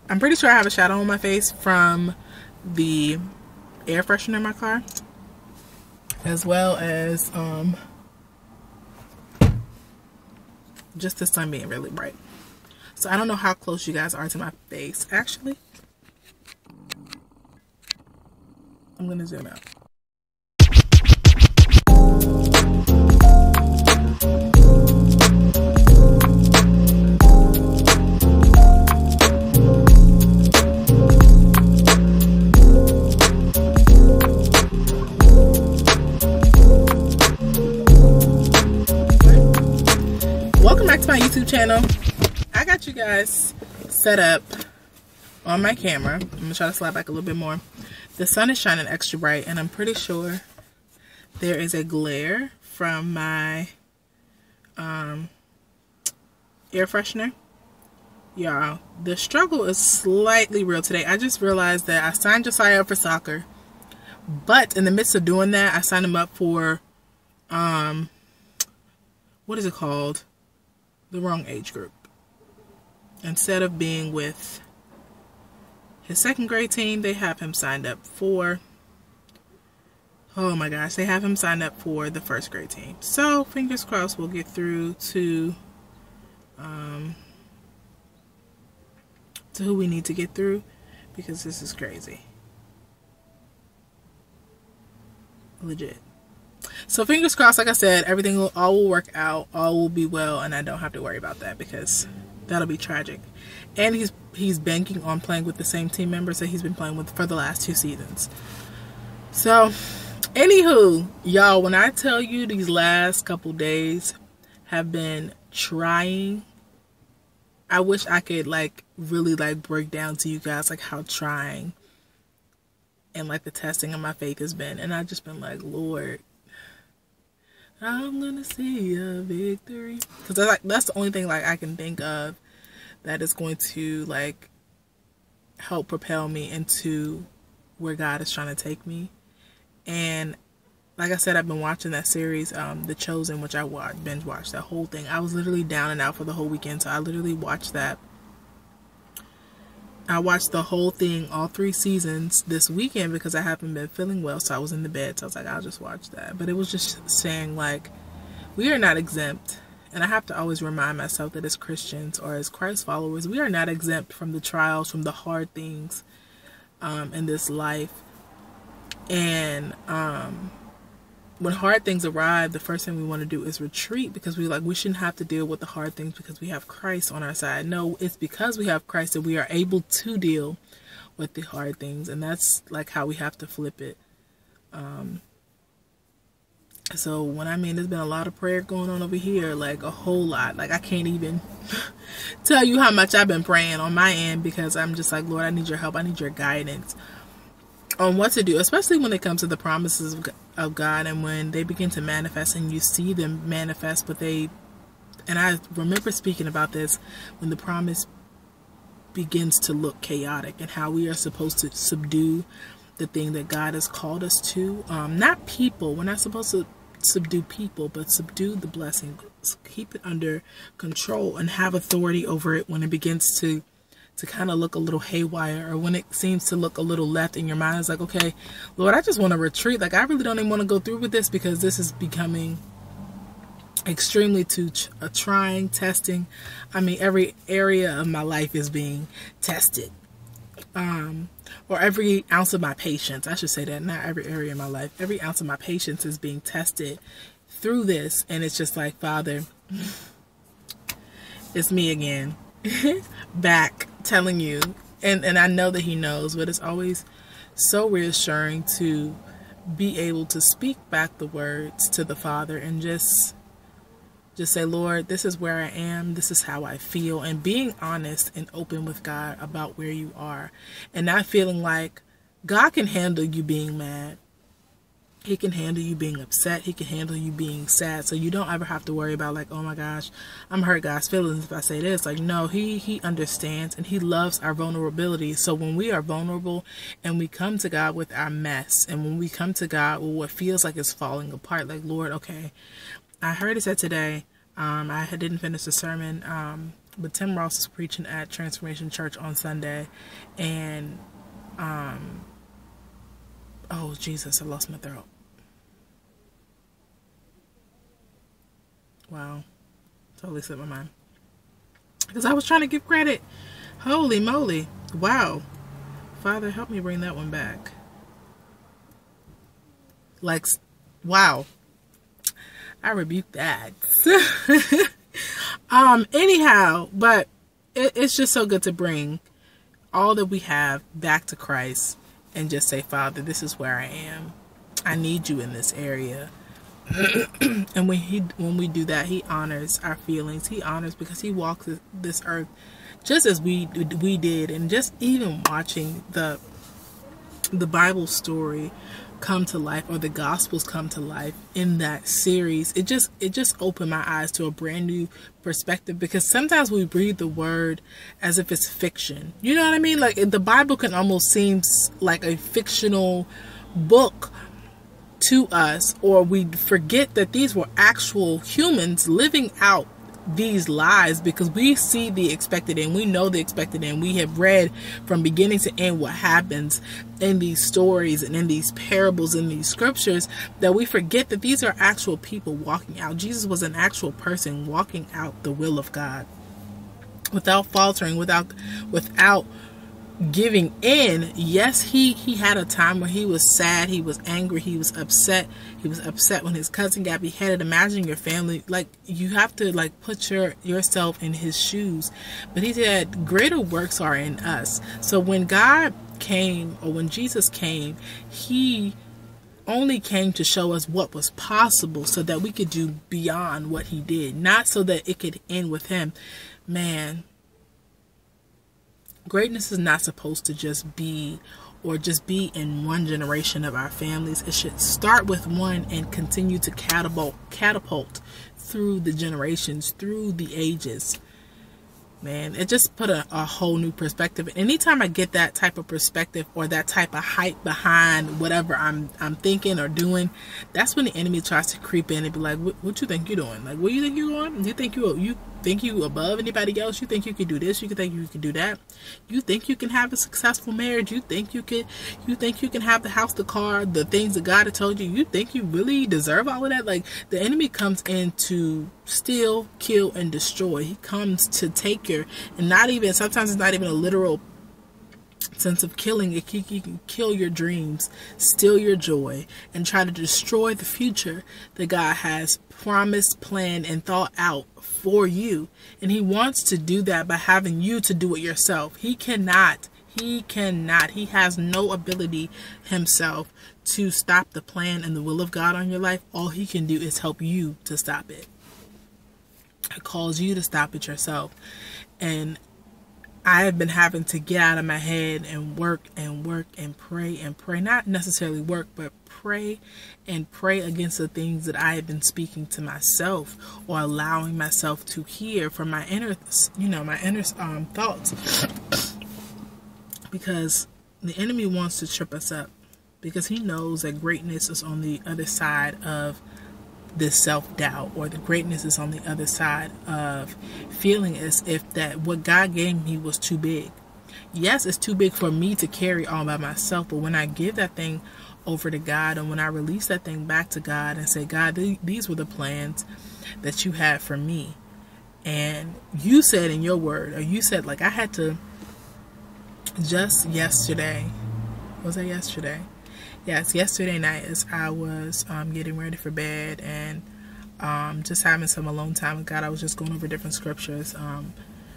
I'm pretty sure I have a shadow on my face from the air freshener in my car, as well as just the sun being really bright. So I don't know how close you guys are to my face. Actually, I'm gonna zoom out. Welcome back to my YouTube channel. I got you guys set up on my camera. I'm gonna try to slide back a little bit more. The sun is shining extra bright, and I'm pretty sure there is a glare from my air freshener. Y'all, the struggle is slightly real today. I just realized that I signed Josiah up for soccer, but in the midst of doing that, I signed him up for what is it called? The wrong age group. Instead of being with his second grade team, they have him signed up for, oh my gosh, they have him signed up for the first grade team. So fingers crossed we'll get through to who we need to get through, because this is crazy. Legit. So fingers crossed, like I said, everything will all work out, all will be well, and I don't have to worry about that, because that'll be tragic. And he's banking on playing with the same team members that he's been playing with for the last 2 seasons. So, anywho, y'all, when I tell you these last couple days have been trying, I wish I could really break down to you guys how trying and the testing of my faith has been. And I've just been like, Lord, I'm gonna see a victory, because that's the only thing I can think of that is going to help propel me into where God is trying to take me. And like I said, I've been watching that series, The Chosen, which I binge watched that whole thing. I was literally down and out for the whole weekend, so I literally watched that. I watched the whole thing, all 3 seasons, this weekend, because I haven't been feeling well, so I was in the bed, so I was like, I'll just watch that. But it was just saying, we are not exempt, and I have to always remind myself that as Christians or as Christ followers, we are not exempt from the trials, from the hard things in this life. And when hard things arrive, the first thing we want to do is retreat, because we shouldn't have to deal with the hard things because we have Christ on our side. No, it's because we have Christ that we are able to deal with the hard things, and that's how we have to flip it. So when there's been a lot of prayer going on over here, a whole lot. I can't even tell you how much I've been praying on my end, because I'm just like, Lord, I need your help. I need your guidance on what to do, especially when it comes to the promises of God, and when they begin to manifest and you see them manifest, and I remember speaking about this, when the promise begins to look chaotic, and how we are supposed to subdue the thing that God has called us to. Not people. We're not supposed to subdue people, but subdue the blessing. Keep it under control and have authority over it when it begins to kind of look a little haywire, or when it seems to look a little left in your mind. It's like, okay, Lord, I just want to retreat. I really don't even want to go through with this, because this is becoming extremely trying, testing. Every area of my life is being tested. Or every ounce of my patience, I should say that, not every area of my life. Every ounce of my patience is being tested through this. And it's just like, Father, it's me again. Back telling you, and I know that he knows, but it's always so reassuring to be able to speak back the words to the Father, and just say, Lord, this is where I am, this is how I feel, and being honest and open with God about where you are, and not feeling like God can handle you being mad. He can handle you being upset. He can handle you being sad. So you don't ever have to worry about oh my gosh, I'm hurt God's feelings if I say this. No, he understands, and he loves our vulnerability. So when we are vulnerable and we come to God with our mess, and when we come to God with what feels like it's falling apart, Lord, okay, I heard it said today, I didn't finish the sermon but Tim Ross is preaching at Transformation Church on Sunday, and oh Jesus, I lost my throat. Wow, totally slipped my mind because I was trying to give credit. Holy moly! Wow, Father, help me bring that one back. Like, wow, I rebuke that. Anyhow, but it's just so good to bring all that we have back to Christ and just say, Father, this is where I am. I need you in this area. And when we do that, he honors our feelings. He honors because he walks this earth just as we did. And just even watching the Bible story come to life, or the Gospels come to life in that series, it just opened my eyes to a brand new perspective, because sometimes we read the word as if it's fiction. You know what I mean? Like, the Bible can almost seem like a fictional book to us, or we forget that these were actual humans living out these lies, because we see the expected end. We know the expected end. We have read from beginning to end what happens in these stories and in these parables, in these scriptures, that we forget that these are actual people walking out. Jesus was an actual person walking out the will of God without faltering, without giving in. Yes, he had a time where he was sad, he was angry, he was upset. He was upset when his cousin got beheaded. Imagine your family. Like, you have to like put yourself in his shoes. But he said greater works are in us. So when God came, or when Jesus came, he only came to show us what was possible so that we could do beyond what he did, not so that it could end with him. Man, greatness is not supposed to just be in one generation of our families. It should start with one and continue to catapult through the generations, through the ages. Man, it just put a whole new perspective. Anytime I get that type of perspective, or that type of hype behind whatever I'm thinking or doing, that's when the enemy tries to creep in and be like, what you think you're doing? Like, what do you think you're doing? You think you above anybody else? You think you can do this? You think you can do that? You think you can have a successful marriage? You think you can have the house, the car, the things that God had told you? You think you really deserve all of that? Like, the enemy comes in to steal, kill, and destroy. He comes to take your, and sometimes it's not even a literal sense of killing. He can kill your dreams, steal your joy, and try to destroy the future that God has promised, planned, and thought out for you. And he wants to do that by having you to do it yourself. He has no ability himself to stop the plan and the will of God on your life. All he can do is help you to stop it. It calls you to stop it yourself. And I have been having to get out of my head and work and pray. Not necessarily work, but pray against the things that I have been speaking to myself, or allowing myself to hear from my inner thoughts. Because the enemy wants to trip us up, because he knows that greatness is on the other side of this self-doubt, or the greatness is on the other side of feeling as if that what God gave me was too big. Yes, it's too big for me to carry all by myself, but when I give that thing over to God, and when I release that thing back to God and say, God, these were the plans that you had for me, and you said in your word, or you said, like, I had to just yesterday, was that yesterday? Yes, yesterday night, as I was getting ready for bed and just having some alone time with God, I was just going over different scriptures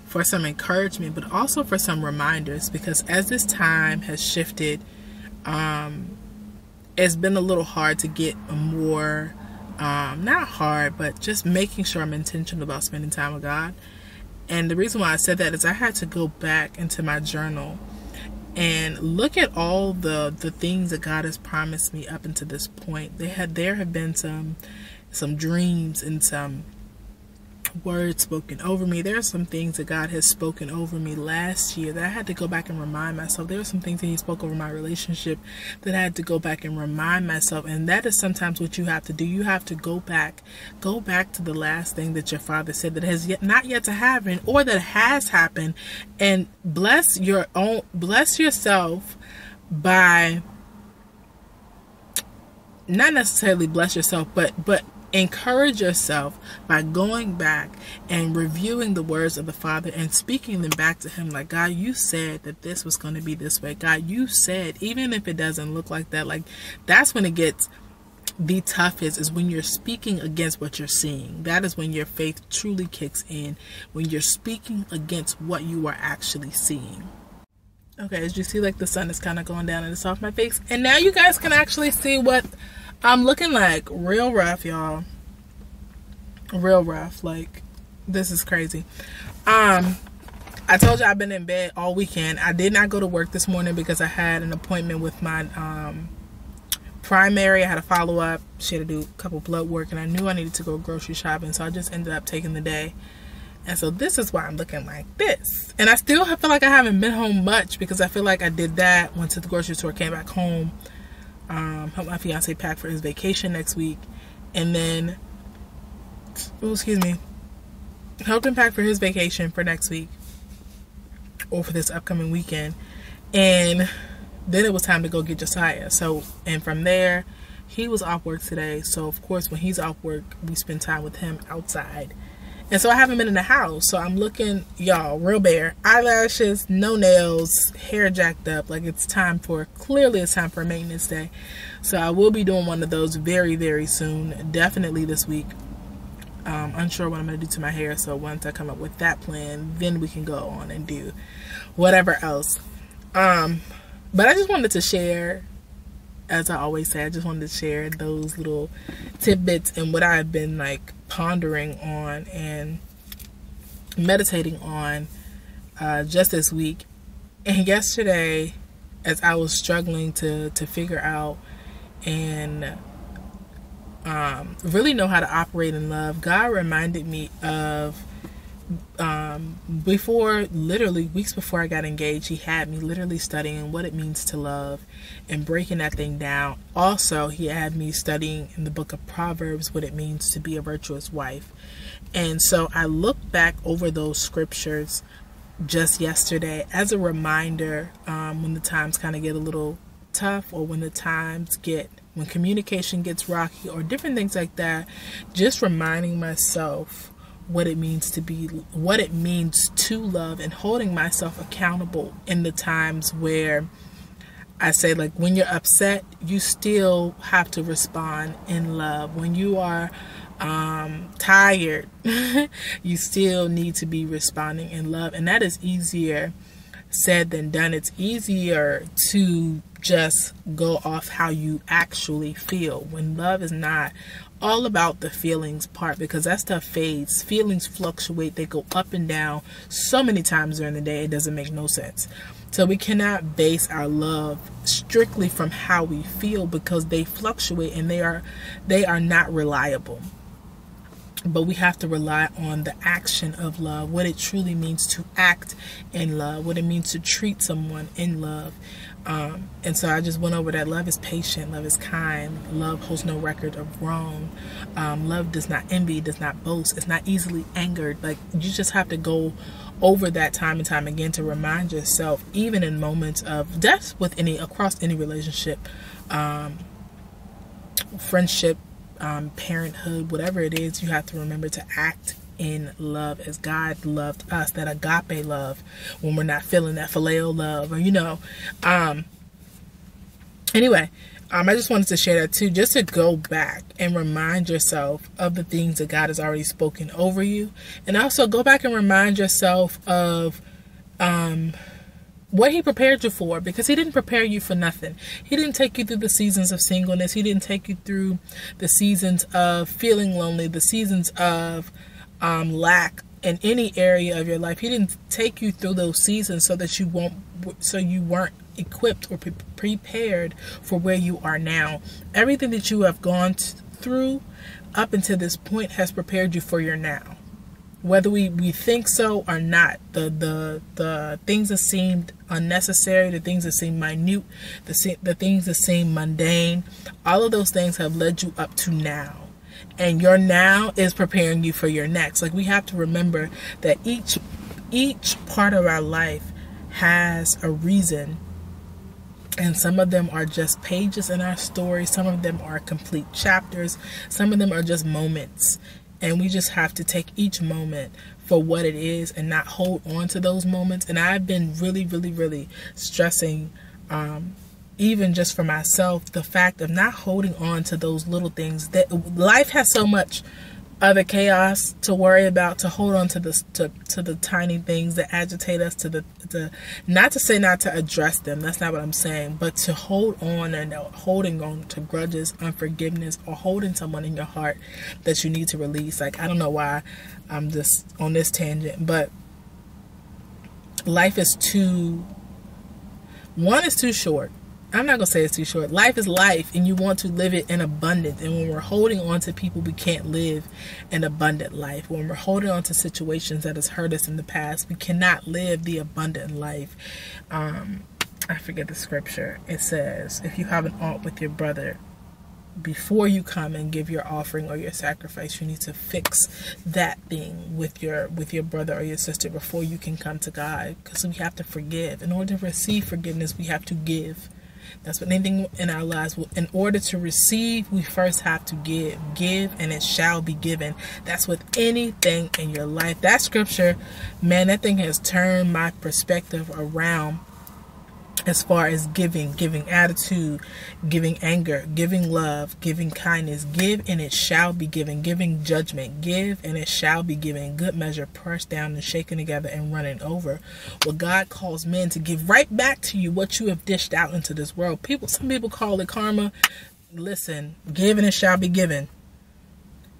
for some encouragement, but also for some reminders, because as this time has shifted, it's been a little hard to get more, not hard, but just making sure I'm intentional about spending time with God. And the reason why I said that is I had to go back into my journal and look at all the things that God has promised me up until this point. There have been some dreams and some words spoken over me. There are some things that God has spoken over me last year that I had to go back and remind myself. There are some things that he spoke over my relationship that I had to go back and remind myself. And that is sometimes what you have to do. You have to go back to the last thing that your father said that has not yet to happen, or that has happened, and bless yourself by, not necessarily bless yourself, but encourage yourself by going back and reviewing the words of the Father and speaking them back to him. Like, God, you said that this was going to be this way. God, you said, even if it doesn't look like that, like, that's when it gets the toughest, is when you're speaking against what you're seeing. That is when your faith truly kicks in, when you're speaking against what you are actually seeing. Okay, as you see, like, the sun is kind of going down and it's off my face. And now you guys can actually see what I'm looking like. Real rough, y'all. Real rough. Like, this is crazy. I told you I've been in bed all weekend. I did not go to work this morning because I had an appointment with my primary. I had a follow-up. She had to do a couple blood work, and I knew I needed to go grocery shopping, so I just ended up taking the day. And so this is why I'm looking like this. And I still feel like I haven't been home much, because I feel like I did that, went to the grocery store, came back home, helped my fiance pack for his vacation next week, and then, helped him pack for his vacation for next week, or for this upcoming weekend. And then it was time to go get Josiah. So, and from there, he was off work today. So of course, when he's off work, we spend time with him outside. And so I haven't been in the house. So I'm looking, y'all, real bare. Eyelashes, no nails, hair jacked up. Like, clearly it's time for a maintenance day. So I will be doing one of those very, very soon. Definitely this week. Unsure what I'm going to do to my hair. So once I come up with that plan, then we can go on and do whatever else. But I just wanted to share, as I always say, I just wanted to share those little tidbits and what I've been, like, pondering on and meditating on just this week. And yesterday, as I was struggling to figure out and really know how to operate in love, God reminded me of weeks before I got engaged. He had me literally studying what it means to love and breaking that thing down. Also, he had me studying in the book of Proverbs what it means to be a virtuous wife. And so I looked back over those scriptures just yesterday as a reminder, when the times kind of get a little tough, or when communication gets rocky, or different things like that, just reminding myself what it means to love, and holding myself accountable in the times where I say, like, when you're upset, you still have to respond in love. When you are tired, you still need to be responding in love. And that is easier said than done. It's easier to just go off how you actually feel, when love is not all about the feelings part, because that stuff fades. Feelings fluctuate. They go up and down so many times during the day, it doesn't make no sense. So we cannot base our love strictly from how we feel, because they fluctuate and they are not reliable. But we have to rely on the action of love, what it truly means to act in love, what it means to treat someone in love. And so I just went over that. Love is patient, love is kind, love holds no record of wrong, love does not envy, does not boast, it's not easily angered. Like, you just have to go over that time and time again to remind yourself, even in moments of death, across any relationship, friendship, parenthood, whatever it is, you have to remember to act in love as God loved us, that agape love, when we're not feeling that phileo love, or anyway, I just wanted to share that too, just to go back and remind yourself of the things that God has already spoken over you, and also go back and remind yourself of what he prepared you for, because he didn't prepare you for nothing. He didn't take you through the seasons of singleness. He didn't take you through the seasons of feeling lonely, the seasons of lack in any area of your life. He didn't take you through those seasons so that you weren't equipped or prepared for where you are now. Everything that you have gone through up until this point has prepared you for your now. Whether we think so or not, the things that seemed unnecessary, the things that seem minute, the things that seem mundane, all of those things have led you up to now. And your now is preparing you for your next. Like, we have to remember that each part of our life has a reason. And some of them are just pages in our story. Some of them are complete chapters. Some of them are just moments. And we just have to take each moment for what it is and not hold on to those moments. And I've been really, really, really stressing, even just for myself, the fact of not holding on to those little things. That life has so much other chaos to worry about, to hold on to the tiny things that agitate us, not to say not to address them, that's not what I'm saying, but to hold on, and holding on to grudges, unforgiveness, or holding someone in your heart that you need to release. Like, I don't know why I'm just on this tangent, but life is too short. I'm not going to say it's too short. Life is life, and you want to live it in abundance. And when we're holding on to people, we can't live an abundant life. When we're holding on to situations that has hurt us in the past, we cannot live the abundant life. I forget the scripture. It says, if you have an ought with your brother, before you come and give your offering or your sacrifice, you need to fix that thing with your brother or your sister before you can come to God. Because we have to forgive. In order to receive forgiveness, we have to give. That's what anything in our lives will. In order to receive, we first have to give. Give, and it shall be given. That's with anything in your life. That scripture, man, that thing has turned my perspective around as far as giving attitude, giving anger, giving love, giving kindness. Give, and it shall be given. Giving judgment. Give, and it shall be given. Good measure, pressed down and shaken together and running over. Well, God calls men to give right back to you what you have dished out into this world. Some people call it karma. Listen, give and it shall be given.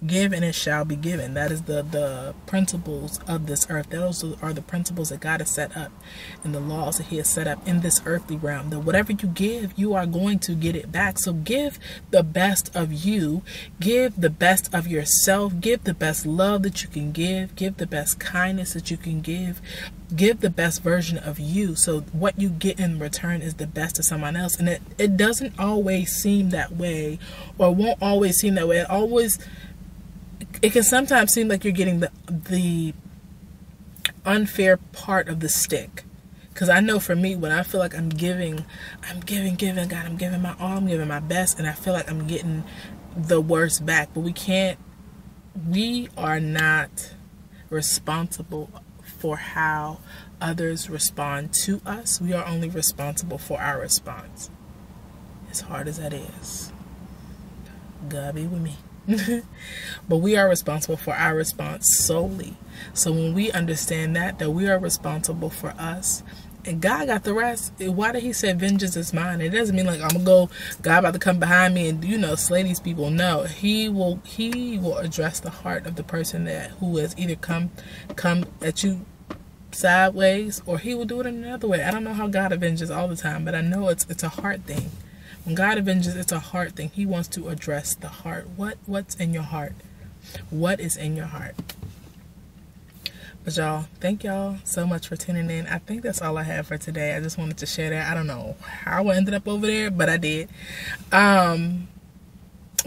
Give and it shall be given. That is the principles of this earth. Those are the principles that God has set up, and the laws that he has set up in this earthly realm. That whatever you give, you are going to get it back. So give the best of you. Give the best of yourself. Give the best love that you can give. Give the best kindness that you can give. Give the best version of you. So what you get in return is the best of someone else. And it doesn't always seem that way, or won't always seem that way. It can sometimes seem like you're getting the unfair part of the stick. Because I know for me, when I feel like I'm giving, God, I'm giving my all, I'm giving my best, and I feel like I'm getting the worst back. But we are not responsible for how others respond to us. We are only responsible for our response. As hard as that is. God be with me. But we are responsible for our response solely. So when we understand that we are responsible for us, and God got the rest. Why did he say vengeance is mine? It doesn't mean like I'm gonna go, God about to come behind me and slay these people. No, he will address the heart of the person who has either come at you sideways, or he will do it in another way. I don't know how God avenges all the time, but I know it's a heart thing. When God avenges, it's a heart thing. He wants to address the heart. What's in your heart? What is in your heart? But y'all, thank y'all so much for tuning in. I think that's all I have for today. I just wanted to share that. I don't know how I ended up over there, but I did.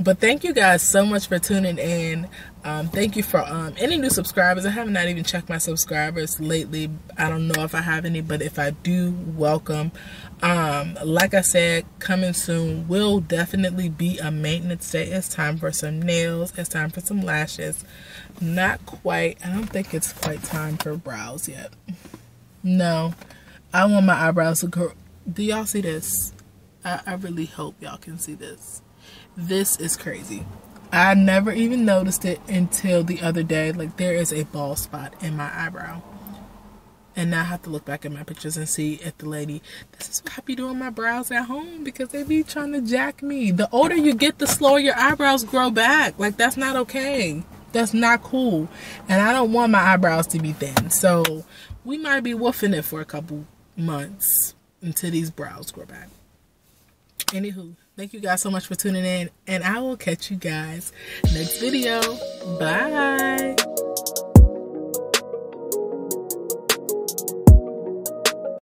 But thank you guys so much for tuning in. Thank you for any new subscribers. I have not even checked my subscribers lately. I don't know if I have any, but if I do, welcome. Like I said, coming soon will definitely be a maintenance day. It's time for some nails. It's time for some lashes. Not quite. I don't think it's quite time for brows yet. No, I want my eyebrows to grow. Do y'all see this? I really hope y'all can see this. This is crazy. I never even noticed it until the other day. Like, there is a bald spot in my eyebrow. And now I have to look back at my pictures and see if the lady, this is what I be doing my brows at home, because they be trying to jack me. The older you get, the slower your eyebrows grow back. Like, that's not okay. That's not cool. And I don't want my eyebrows to be thin. So we might be woofing it for a couple months until these brows grow back. Anywho, thank you guys so much for tuning in, and I will catch you guys next video. Bye.